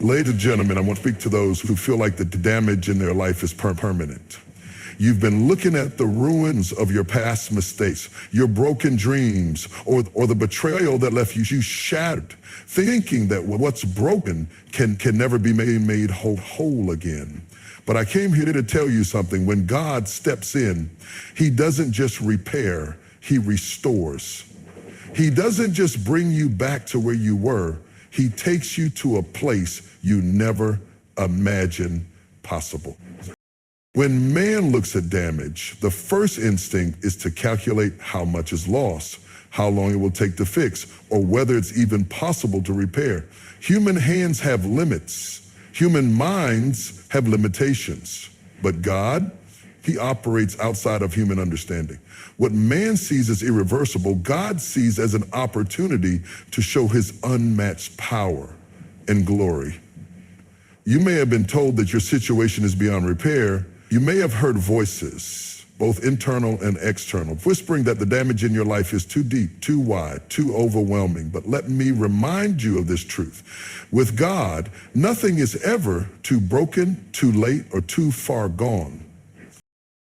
Ladies and gentlemen, I want to speak to those who feel like the damage in their life is permanent. You've been looking at the ruins of your past mistakes, your broken dreams, or the betrayal that left you shattered, thinking that what's broken can never be made whole again. But I came here to tell you something. When God steps in, he doesn't just repair, he restores. He doesn't just bring you back to where you were, he takes you to a place you never imagined possible. When man looks at damage, the first instinct is to calculate how much is lost, how long it will take to fix, or whether it's even possible to repair. Human hands have limits. Human minds have limitations. But God, he operates outside of human understanding. What man sees as irreversible, God sees as an opportunity to show his unmatched power and glory. You may have been told that your situation is beyond repair. You may have heard voices, both internal and external, whispering that the damage in your life is too deep, too wide, too overwhelming. But let me remind you of this truth. With God, nothing is ever too broken, too late, or too far gone.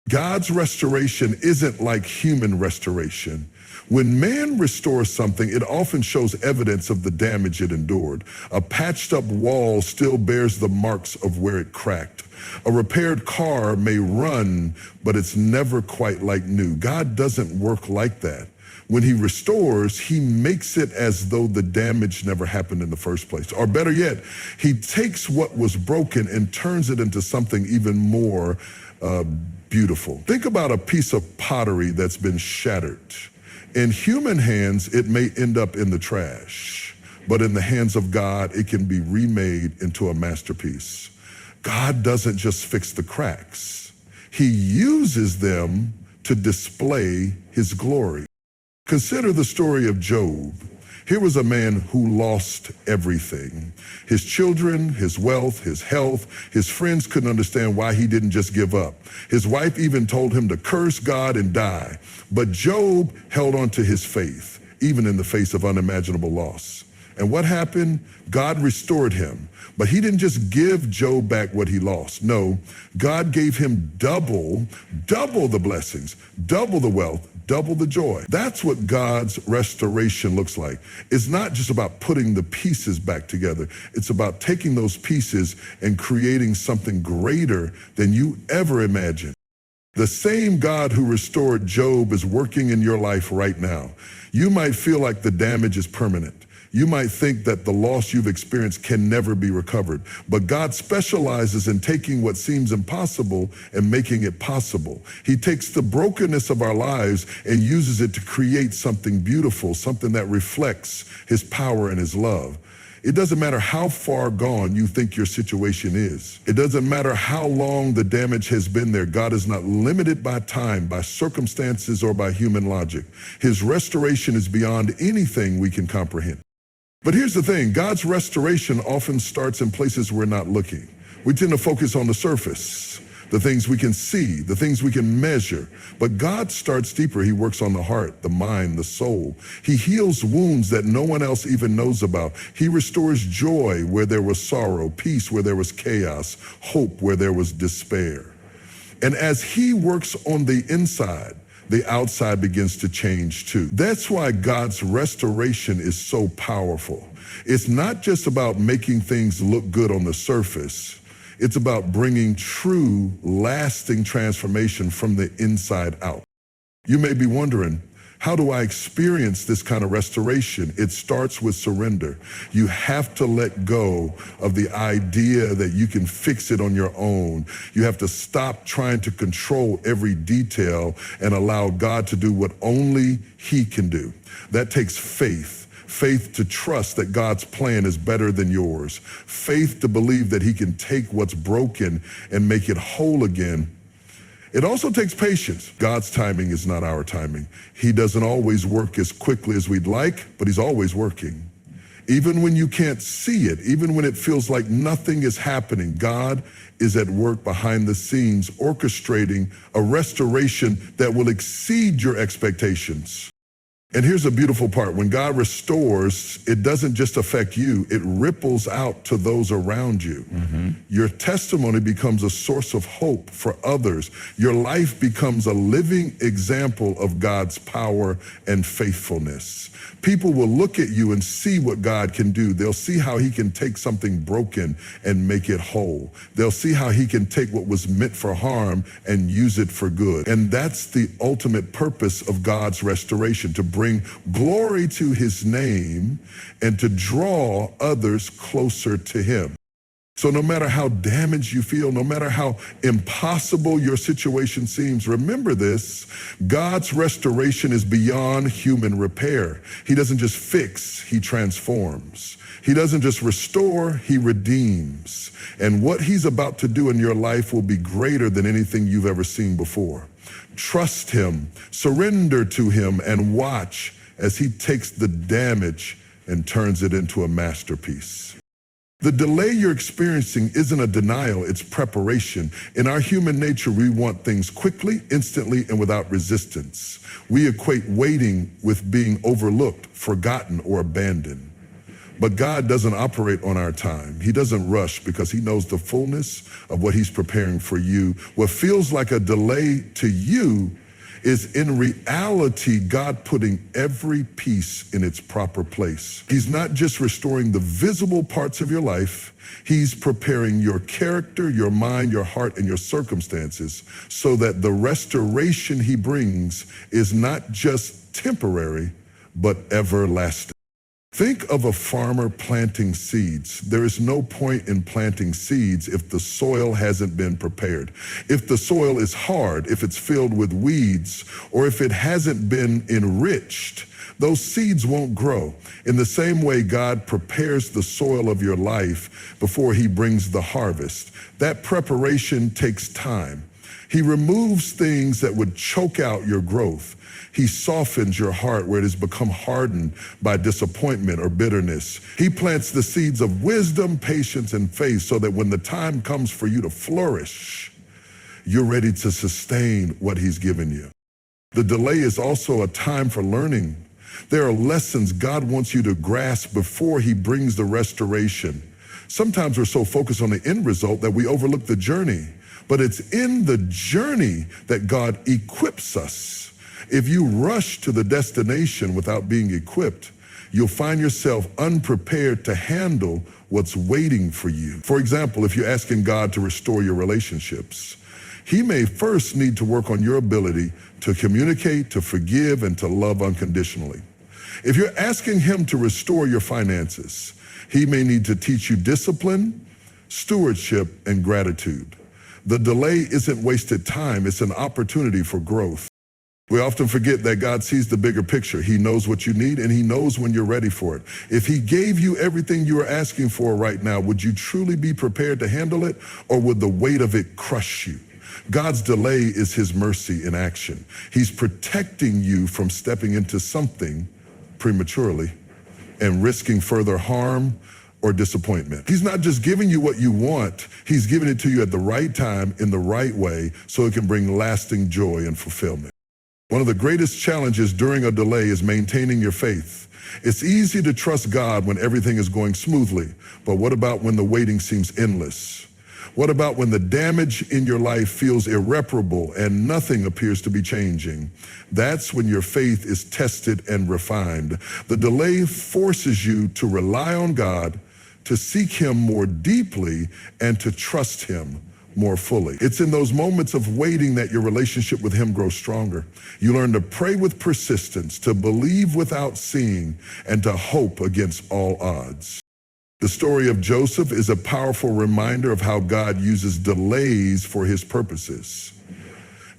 God's restoration isn't like human restoration. When man restores something, it often shows evidence of the damage it endured. A patched up wall still bears the marks of where it cracked. A repaired car may run, but it's never quite like new. God doesn't work like that. When he restores, he makes it as though the damage never happened in the first place. Or better yet, he takes what was broken and turns it into something even more beautiful. Think about a piece of pottery that's been shattered. In human hands, it may end up in the trash, but in the hands of God, it can be remade into a masterpiece. God doesn't just fix the cracks. He uses them to display his glory. Consider the story of Job. Here was a man who lost everything. His children, his wealth, his health. His friends couldn't understand why he didn't just give up. His wife even told him to curse God and die. But Job held on to his faith, even in the face of unimaginable loss. And what happened? God restored him. But he didn't just give Job back what he lost. No, God gave him double the blessings, double the wealth, double the joy. That's what God's restoration looks like. It's not just about putting the pieces back together. It's about taking those pieces and creating something greater than you ever imagined. The same God who restored Job is working in your life right now. You might feel like the damage is permanent. You might think that the loss you've experienced can never be recovered, but God specializes in taking what seems impossible and making it possible. He takes the brokenness of our lives and uses it to create something beautiful, something that reflects his power and his love. It doesn't matter how far gone you think your situation is. It doesn't matter how long the damage has been there. God is not limited by time, by circumstances, or by human logic. His restoration is beyond anything we can comprehend. But here's the thing, God's restoration often starts in places we're not looking. We tend to focus on the surface, the things we can see, the things we can measure. But God starts deeper. He works on the heart, the mind, the soul. He heals wounds that no one else even knows about. He restores joy where there was sorrow, peace where there was chaos, hope where there was despair. And as he works on the inside, the outside begins to change too. That's why God's restoration is so powerful. It's not just about making things look good on the surface. It's about bringing true, lasting transformation from the inside out. You may be wondering, how do I experience this kind of restoration? It starts with surrender. You have to let go of the idea that you can fix it on your own. You have to stop trying to control every detail and allow God to do what only he can do. That takes faith. Faith to trust that God's plan is better than yours. Faith to believe that he can take what's broken and make it whole again. It also takes patience. God's timing is not our timing. He doesn't always work as quickly as we'd like, but he's always working. Even when you can't see it, even when it feels like nothing is happening, God is at work behind the scenes, orchestrating a restoration that will exceed your expectations. And here's a beautiful part. When God restores, it doesn't just affect you, it ripples out to those around you. Your testimony becomes a source of hope for others. Your life becomes a living example of God's power and faithfulness. People will look at you and see what God can do. They'll see how he can take something broken and make it whole. They'll see how he can take what was meant for harm and use it for good. And that's the ultimate purpose of God's restoration, to bring glory to his name and to draw others closer to him. So no matter how damaged you feel, no matter how impossible your situation seems, remember this: God's restoration is beyond human repair. He doesn't just fix, he transforms. He doesn't just restore, he redeems. And what he's about to do in your life will be greater than anything you've ever seen before. Trust him, surrender to him, and watch as he takes the damage and turns it into a masterpiece. The delay you're experiencing isn't a denial, it's preparation. In our human nature, we want things quickly, instantly, and without resistance. We equate waiting with being overlooked, forgotten, or abandoned. But God doesn't operate on our time. He doesn't rush because he knows the fullness of what he's preparing for you. What feels like a delay to you is in reality God putting every piece in its proper place. He's not just restoring the visible parts of your life, he's preparing your character, your mind, your heart, and your circumstances so that the restoration he brings is not just temporary, but everlasting. Think of a farmer planting seeds. There is no point in planting seeds if the soil hasn't been prepared. If the soil is hard, if it's filled with weeds, or if it hasn't been enriched, those seeds won't grow. In the same way, God prepares the soil of your life before he brings the harvest. That preparation takes time. He removes things that would choke out your growth. He softens your heart where it has become hardened by disappointment or bitterness. He plants the seeds of wisdom, patience, and faith so that when the time comes for you to flourish, you're ready to sustain what he's given you. The delay is also a time for learning. There are lessons God wants you to grasp before he brings the restoration. Sometimes we're so focused on the end result that we overlook the journey, but it's in the journey that God equips us. If you rush to the destination without being equipped, you'll find yourself unprepared to handle what's waiting for you. For example, if you're asking God to restore your relationships, he may first need to work on your ability to communicate, to forgive, and to love unconditionally. If you're asking him to restore your finances, he may need to teach you discipline, stewardship, and gratitude. The delay isn't wasted time, it's an opportunity for growth. We often forget that God sees the bigger picture. He knows what you need and he knows when you're ready for it. If he gave you everything you are asking for right now, would you truly be prepared to handle it, or would the weight of it crush you? God's delay is his mercy in action. He's protecting you from stepping into something prematurely and risking further harm or disappointment. He's not just giving you what you want, he's giving it to you at the right time in the right way so it can bring lasting joy and fulfillment. One of the greatest challenges during a delay is maintaining your faith. It's easy to trust God when everything is going smoothly, but what about when the waiting seems endless? What about when the damage in your life feels irreparable and nothing appears to be changing? That's when your faith is tested and refined. The delay forces you to rely on God, to seek him more deeply, and to trust him more fully. It's in those moments of waiting that your relationship with him grows stronger. You learn to pray with persistence, to believe without seeing, and to hope against all odds. The story of Joseph is a powerful reminder of how God uses delays for his purposes.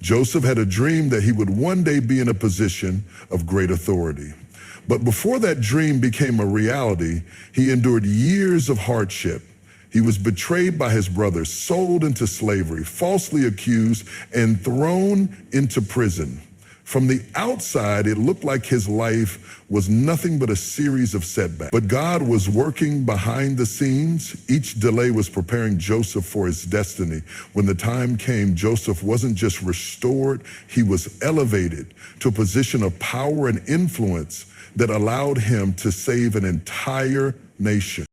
Joseph had a dream that he would one day be in a position of great authority. But before that dream became a reality, he endured years of hardship. He was betrayed by his brothers, sold into slavery, falsely accused, and thrown into prison. From the outside, it looked like his life was nothing but a series of setbacks. But God was working behind the scenes. Each delay was preparing Joseph for his destiny. When the time came, Joseph wasn't just restored, he was elevated to a position of power and influence that allowed him to save an entire nation.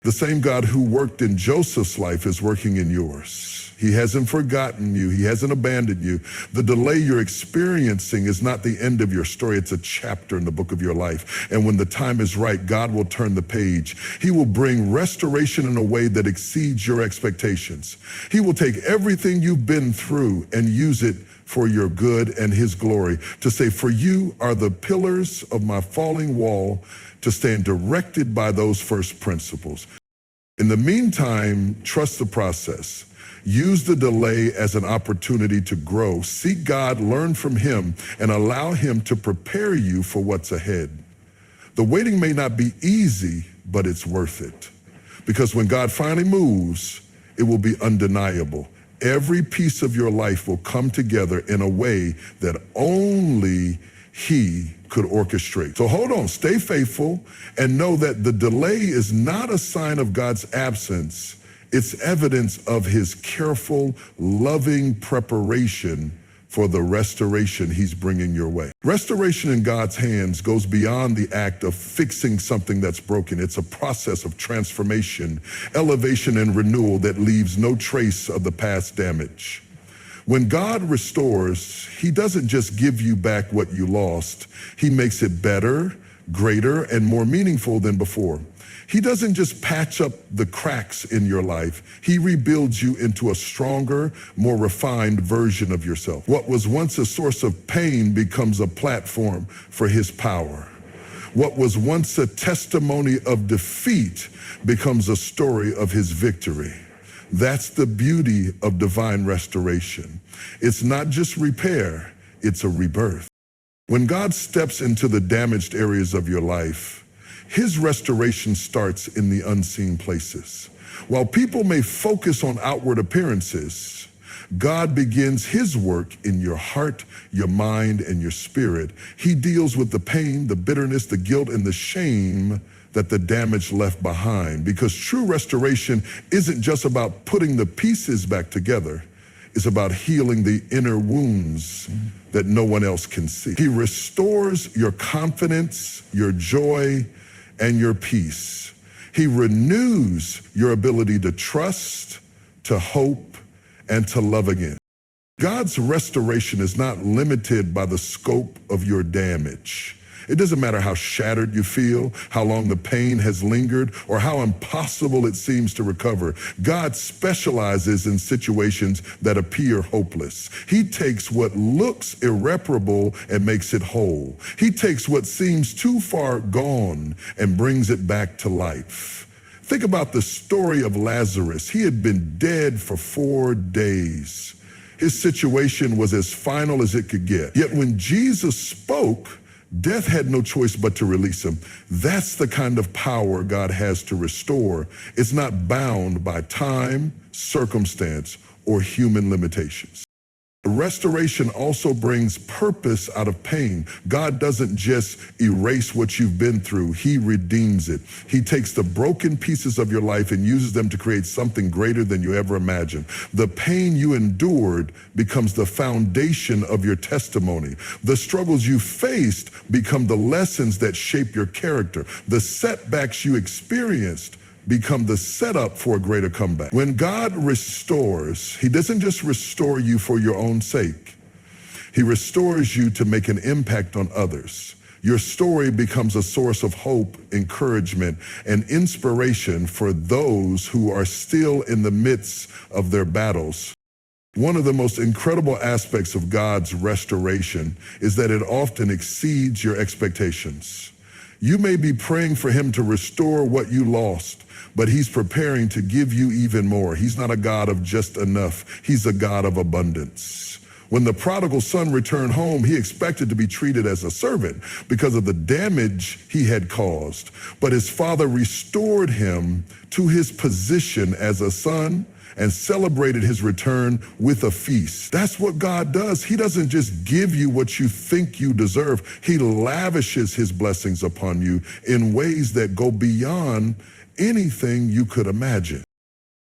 The same God who worked in Joseph's life is working in yours. He hasn't forgotten you. He hasn't abandoned you. The delay you're experiencing is not the end of your story. It's a chapter in the book of your life. And when the time is right, God will turn the page. He will bring restoration in a way that exceeds your expectations. He will take everything you've been through and use it for your good and his glory, to say, for you are the pillars of my falling wall, to stand directed by those first principles. In the meantime, trust the process. Use the delay as an opportunity to grow. Seek God, learn from him, and allow him to prepare you for what's ahead. The waiting may not be easy, but it's worth it. Because when God finally moves, it will be undeniable. Every piece of your life will come together in a way that only he could orchestrate. So hold on, stay faithful, and know that the delay is not a sign of God's absence. It's evidence of his careful, loving preparation for the restoration he's bringing your way. Restoration in God's hands goes beyond the act of fixing something that's broken. It's a process of transformation, elevation, and renewal that leaves no trace of the past damage. When God restores, he doesn't just give you back what you lost. He makes it better, greater, and more meaningful than before. He doesn't just patch up the cracks in your life. He rebuilds you into a stronger, more refined version of yourself. What was once a source of pain becomes a platform for his power. What was once a testimony of defeat becomes a story of his victory. That's the beauty of divine restoration. It's not just repair, it's a rebirth. When God steps into the damaged areas of your life, his restoration starts in the unseen places. While people may focus on outward appearances, God begins his work in your heart, your mind, and your spirit. He deals with the pain, the bitterness, the guilt, and the shame that the damage left behind. Because true restoration isn't just about putting the pieces back together. It's about healing the inner wounds that no one else can see. He restores your confidence, your joy, and your peace. He renews your ability to trust, to hope, and to love again. God's restoration is not limited by the scope of your damage. It doesn't matter how shattered you feel, how long the pain has lingered, or how impossible it seems to recover. God specializes in situations that appear hopeless. He takes what looks irreparable and makes it whole. He takes what seems too far gone and brings it back to life. Think about the story of Lazarus. He had been dead for 4 days. His situation was as final as it could get. Yet when Jesus spoke, death had no choice but to release him. That's the kind of power God has to restore. It's not bound by time, circumstance, or human limitations. Restoration also brings purpose out of pain. God doesn't just erase what you've been through, he redeems it. He takes the broken pieces of your life and uses them to create something greater than you ever imagined. The pain you endured becomes the foundation of your testimony. The struggles you faced become the lessons that shape your character. The setbacks you experienced become the setup for a greater comeback. When God restores, he doesn't just restore you for your own sake. He restores you to make an impact on others. Your story becomes a source of hope, encouragement, and inspiration for those who are still in the midst of their battles. One of the most incredible aspects of God's restoration is that it often exceeds your expectations. You may be praying for him to restore what you lost, but he's preparing to give you even more. He's not a God of just enough. He's a God of abundance. When the prodigal son returned home, he expected to be treated as a servant because of the damage he had caused. But his father restored him to his position as a son and celebrated his return with a feast. That's what God does. He doesn't just give you what you think you deserve. He lavishes his blessings upon you in ways that go beyond anything you could imagine.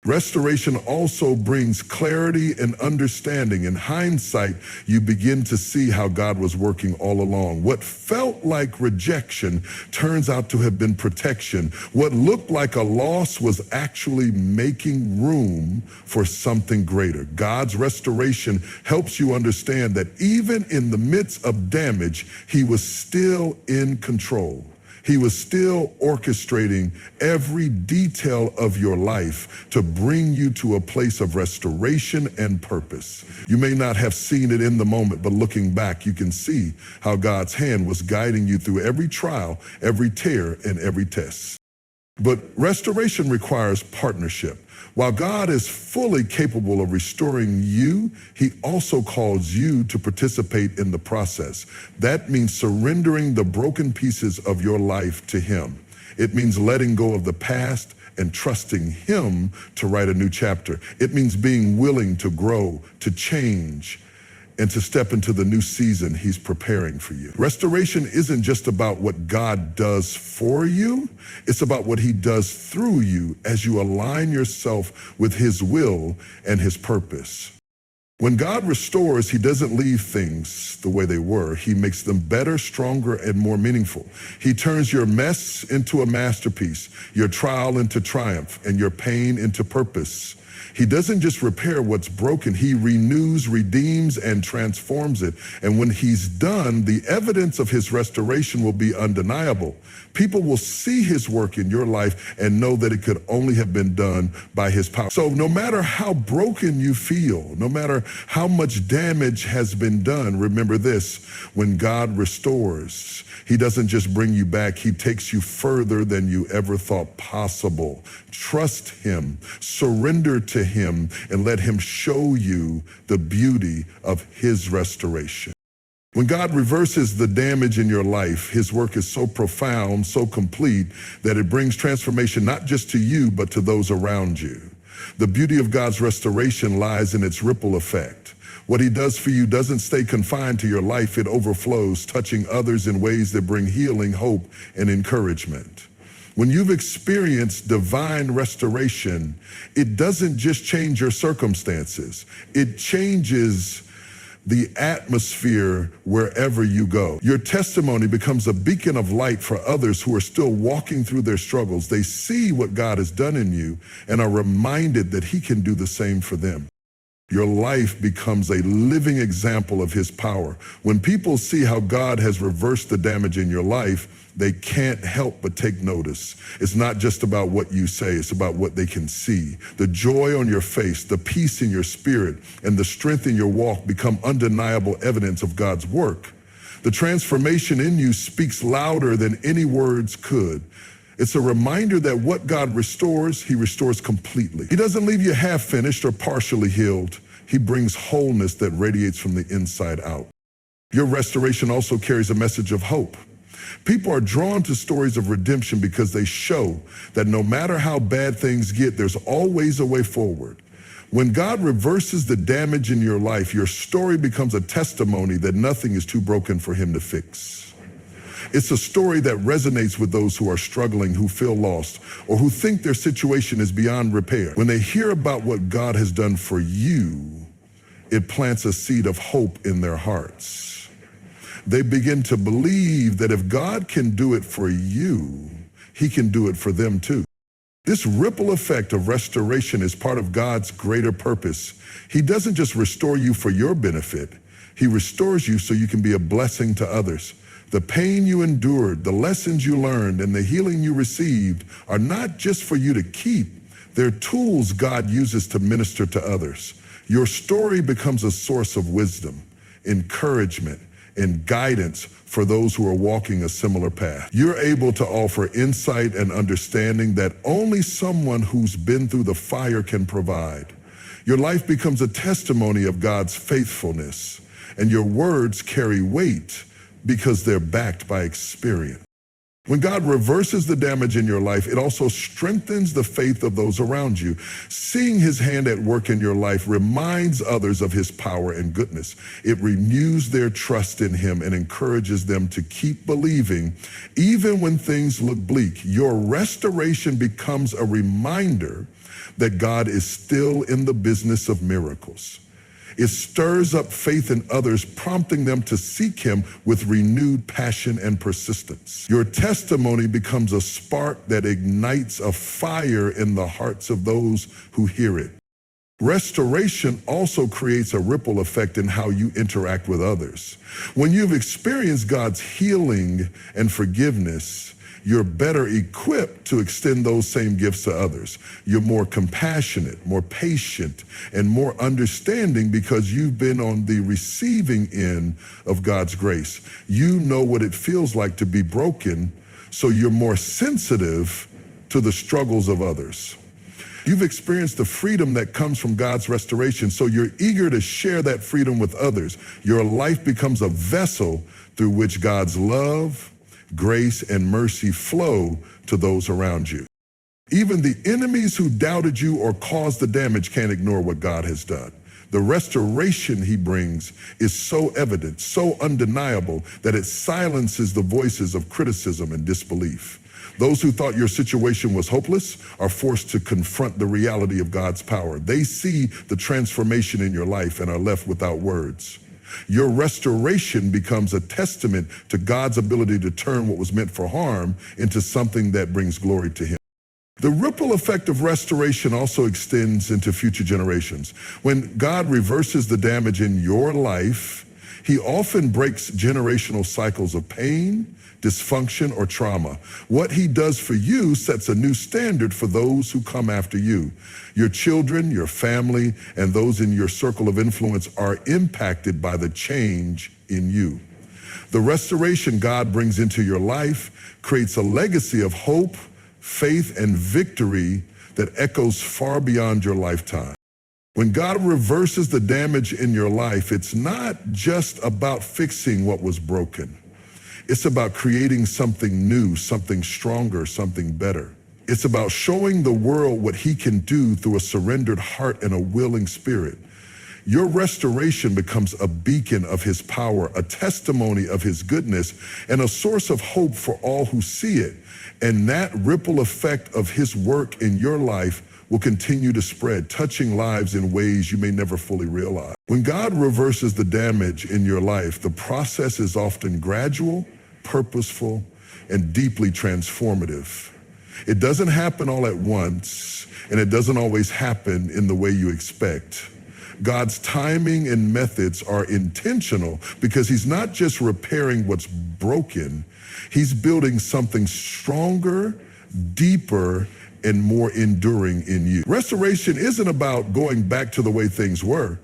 Restoration also brings clarity and understanding. In hindsight, you begin to see how God was working all along. What felt like rejection turns out to have been protection. What looked like a loss was actually making room for something greater. God's restoration helps you understand that even in the midst of damage, he was still in control. He was still orchestrating every detail of your life to bring you to a place of restoration and purpose. You may not have seen it in the moment, but looking back, you can see how God's hand was guiding you through every trial, every tear, and every test. But restoration requires partnership. While God is fully capable of restoring you, he also calls you to participate in the process. That means surrendering the broken pieces of your life to him. It means letting go of the past and trusting him to write a new chapter. It means being willing to grow, to change, and to step into the new season he's preparing for you. Restoration isn't just about what God does for you, it's about what he does through you as you align yourself with his will and his purpose. When God restores, he doesn't leave things the way they were. He makes them better, stronger, and more meaningful. He turns your mess into a masterpiece, your trial into triumph, and your pain into purpose. He doesn't just repair what's broken, he renews, redeems, and transforms it. And when he's done, the evidence of his restoration will be undeniable. People will see his work in your life and know that it could only have been done by his power. So no matter how broken you feel, no matter how much damage has been done, remember this: when God restores, he doesn't just bring you back, he takes you further than you ever thought possible. Trust him, surrender to him, and let him show you the beauty of his restoration. When God reverses the damage in your life, his work is so profound, so complete, that it brings transformation not just to you, but to those around you. The beauty of God's restoration lies in its ripple effect. What he does for you doesn't stay confined to your life, it overflows, touching others in ways that bring healing, hope, and encouragement. When you've experienced divine restoration, it doesn't just change your circumstances, it changes the atmosphere wherever you go. Your testimony becomes a beacon of light for others who are still walking through their struggles. They see what God has done in you and are reminded that he can do the same for them. Your life becomes a living example of his power. When people see how God has reversed the damage in your life, they can't help but take notice. It's not just about what you say, it's about what they can see. The joy on your face, the peace in your spirit, and the strength in your walk become undeniable evidence of God's work. The transformation in you speaks louder than any words could. It's a reminder that what God restores, he restores completely. He doesn't leave you half finished or partially healed. He brings wholeness that radiates from the inside out. Your restoration also carries a message of hope. People are drawn to stories of redemption because they show that no matter how bad things get, there's always a way forward. When God reverses the damage in your life, your story becomes a testimony that nothing is too broken for him to fix. It's a story that resonates with those who are struggling, who feel lost, or who think their situation is beyond repair. When they hear about what God has done for you, it plants a seed of hope in their hearts. They begin to believe that if God can do it for you, he can do it for them too. This ripple effect of restoration is part of God's greater purpose. He doesn't just restore you for your benefit, he restores you so you can be a blessing to others. The pain you endured, the lessons you learned, and the healing you received are not just for you to keep. They're tools God uses to minister to others. Your story becomes a source of wisdom, encouragement, and guidance for those who are walking a similar path. You're able to offer insight and understanding that only someone who's been through the fire can provide. Your life becomes a testimony of God's faithfulness, and your words carry weight because they're backed by experience. When God reverses the damage in your life, it also strengthens the faith of those around you. Seeing his hand at work in your life reminds others of his power and goodness. It renews their trust in him and encourages them to keep believing even when things look bleak. Your restoration becomes a reminder that God is still in the business of miracles. It stirs up faith in others, prompting them to seek him with renewed passion and persistence. Your testimony becomes a spark that ignites a fire in the hearts of those who hear it. Restoration also creates a ripple effect in how you interact with others. When you've experienced God's healing and forgiveness, you're better equipped to extend those same gifts to others. You're more compassionate, more patient, and more understanding because you've been on the receiving end of God's grace. You know what it feels like to be broken, so you're more sensitive to the struggles of others. You've experienced the freedom that comes from God's restoration, so you're eager to share that freedom with others. Your life becomes a vessel through which God's love, grace, and mercy flow to those around you. Even the enemies who doubted you or caused the damage can't ignore what God has done. The restoration he brings is so evident, so undeniable, that it silences the voices of criticism and disbelief. Those who thought your situation was hopeless are forced to confront the reality of God's power. They see the transformation in your life and are left without words. Your restoration becomes a testament to God's ability to turn what was meant for harm into something that brings glory to him. The ripple effect of restoration also extends into future generations. When God reverses the damage in your life, he often breaks generational cycles of pain, dysfunction, or trauma. What he does for you sets a new standard for those who come after you. Your children, your family, and those in your circle of influence are impacted by the change in you. The restoration God brings into your life creates a legacy of hope, faith, and victory that echoes far beyond your lifetime. When God reverses the damage in your life, it's not just about fixing what was broken. It's about creating something new, something stronger, something better. It's about showing the world what he can do through a surrendered heart and a willing spirit. Your restoration becomes a beacon of his power, a testimony of his goodness, and a source of hope for all who see it. And that ripple effect of his work in your life will continue to spread, touching lives in ways you may never fully realize. When God reverses the damage in your life, the process is often gradual, purposeful, and deeply transformative. It doesn't happen all at once, and it doesn't always happen in the way you expect. God's timing and methods are intentional because he's not just repairing what's broken, he's building something stronger, deeper, and more enduring in you. Restoration isn't about going back to the way things were.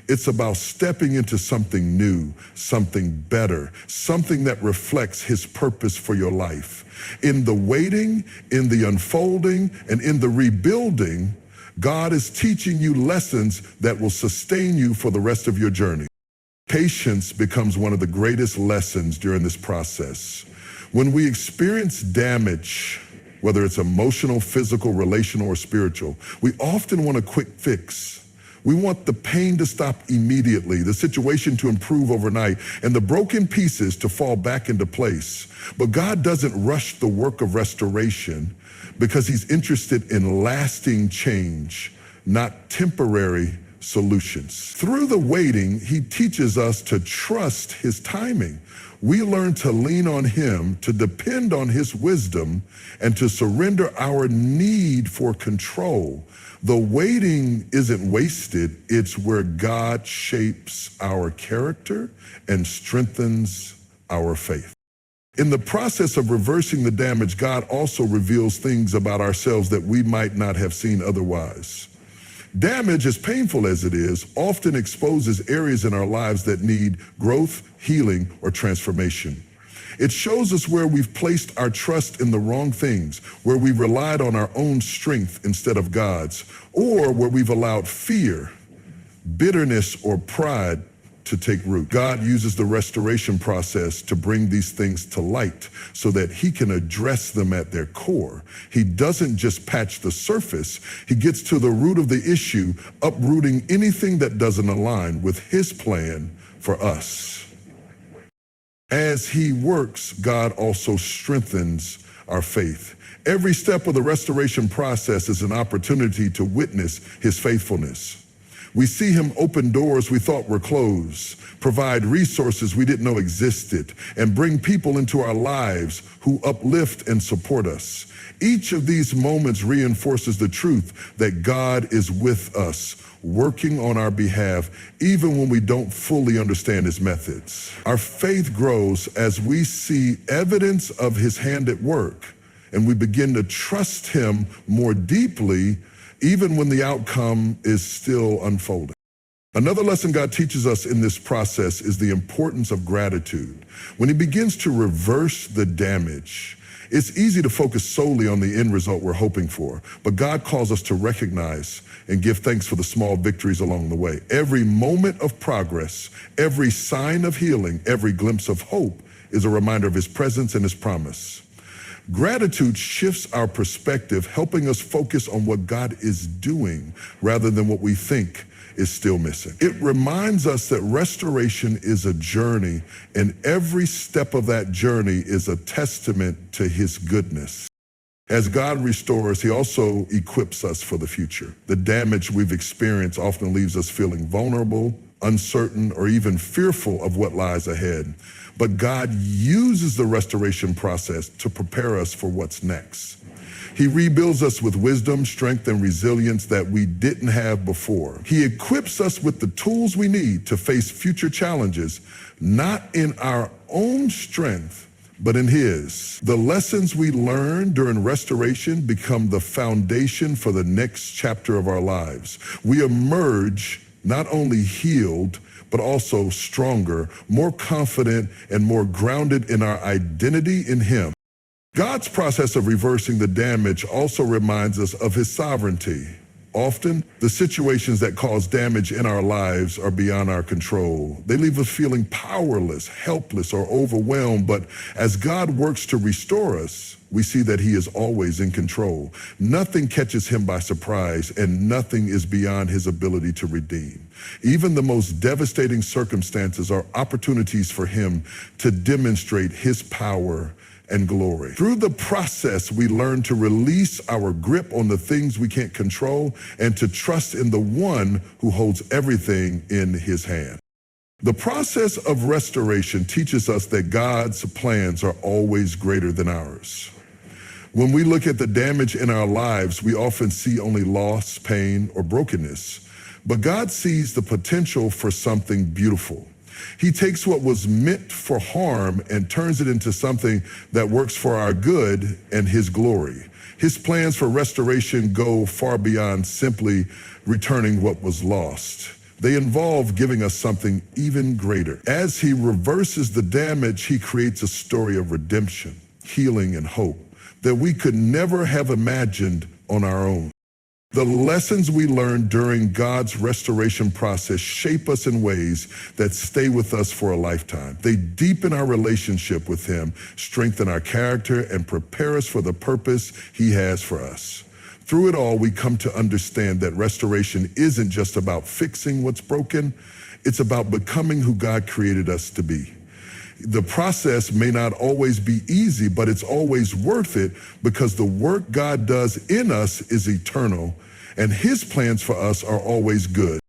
It's about stepping into something new, something better, something that reflects his purpose for your life. In the waiting, in the unfolding, and in the rebuilding, God is teaching you lessons that will sustain you for the rest of your journey. Patience becomes one of the greatest lessons during this process. When we experience damage, whether it's emotional, physical, relational, or spiritual, we often want a quick fix. We want the pain to stop immediately, the situation to improve overnight, and the broken pieces to fall back into place. But God doesn't rush the work of restoration because he's interested in lasting change, not temporary solutions. Through the waiting, he teaches us to trust his timing. We learn to lean on him, to depend on his wisdom, and to surrender our need for control. The waiting isn't wasted. It's where God shapes our character and strengthens our faith. In the process of reversing the damage, God also reveals things about ourselves that we might not have seen otherwise. Damage, as painful as it is, often exposes areas in our lives that need growth, healing, or transformation. It shows us where we've placed our trust in the wrong things, where we've relied on our own strength instead of God's, or where we've allowed fear, bitterness, or pride to take root. God uses the restoration process to bring these things to light so that he can address them at their core. He doesn't just patch the surface, he gets to the root of the issue, uprooting anything that doesn't align with his plan for us. As he works, God also strengthens our faith. Every step of the restoration process is an opportunity to witness his faithfulness. We see him open doors we thought were closed, provide resources we didn't know existed, and bring people into our lives who uplift and support us. Each of these moments reinforces the truth that God is with us, working on our behalf, even when we don't fully understand his methods. Our faith grows as we see evidence of his hand at work, and we begin to trust him more deeply, even when the outcome is still unfolding. Another lesson God teaches us in this process is the importance of gratitude. When he begins to reverse the damage, it's easy to focus solely on the end result we're hoping for, but God calls us to recognize and give thanks for the small victories along the way. Every moment of progress, every sign of healing, every glimpse of hope is a reminder of his presence and his promise. Gratitude shifts our perspective, helping us focus on what God is doing rather than what we think is still missing. It reminds us that restoration is a journey, and every step of that journey is a testament to his goodness. As God restores, he also equips us for the future. The damage we've experienced often leaves us feeling vulnerable, uncertain, or even fearful of what lies ahead. But God uses the restoration process to prepare us for what's next. He rebuilds us with wisdom, strength, and resilience that we didn't have before. He equips us with the tools we need to face future challenges, not in our own strength, but in his. The lessons we learn during restoration become the foundation for the next chapter of our lives. We emerge not only healed, but also stronger, more confident, and more grounded in our identity in him. God's process of reversing the damage also reminds us of his sovereignty. Often, the situations that cause damage in our lives are beyond our control. They leave us feeling powerless, helpless, or overwhelmed, but as God works to restore us, we see that he is always in control. Nothing catches him by surprise, and nothing is beyond his ability to redeem. Even the most devastating circumstances are opportunities for him to demonstrate his power and glory. Through the process, we learn to release our grip on the things we can't control and to trust in the one who holds everything in his hand. The process of restoration teaches us that God's plans are always greater than ours. When we look at the damage in our lives, we often see only loss, pain, or brokenness. But God sees the potential for something beautiful. He takes what was meant for harm and turns it into something that works for our good and his glory. His plans for restoration go far beyond simply returning what was lost. They involve giving us something even greater. As he reverses the damage, he creates a story of redemption, healing, and hope that we could never have imagined on our own. The lessons we learn during God's restoration process shape us in ways that stay with us for a lifetime. They deepen our relationship with him, strengthen our character, and prepare us for the purpose he has for us. Through it all, we come to understand that restoration isn't just about fixing what's broken, it's about becoming who God created us to be. The process may not always be easy, but it's always worth it because the work God does in us is eternal, and his plans for us are always good.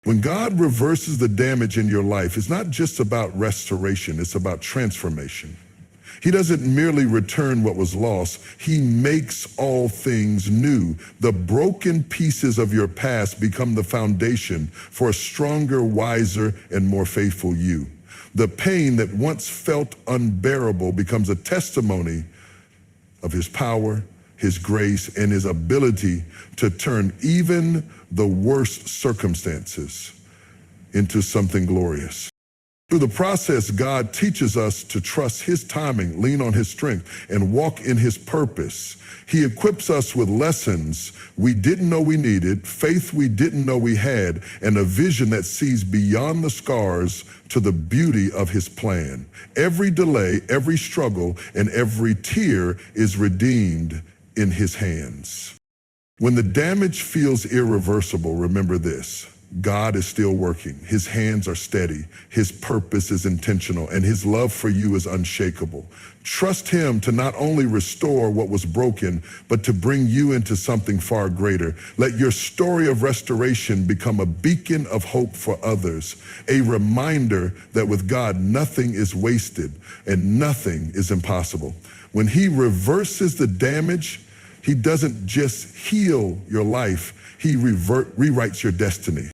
When God reverses the damage in your life, it's not just about restoration, it's about transformation. He doesn't merely return what was lost, he makes all things new. The broken pieces of your past become the foundation for a stronger, wiser, and more faithful you. The pain that once felt unbearable becomes a testimony of his power, his grace, and his ability to turn even the worst circumstances into something glorious. Through the process, God teaches us to trust his timing, lean on his strength, and walk in his purpose. He equips us with lessons we didn't know we needed, faith we didn't know we had, and a vision that sees beyond the scars to the beauty of his plan. Every delay, every struggle, and every tear is redeemed in his hands. When the damage feels irreversible, remember this: God is still working. His hands are steady. His purpose is intentional, and his love for you is unshakable. Trust him to not only restore what was broken, but to bring you into something far greater. Let your story of restoration become a beacon of hope for others, a reminder that with God, nothing is wasted and nothing is impossible. When he reverses the damage, he doesn't just heal your life, he rewrites your destiny.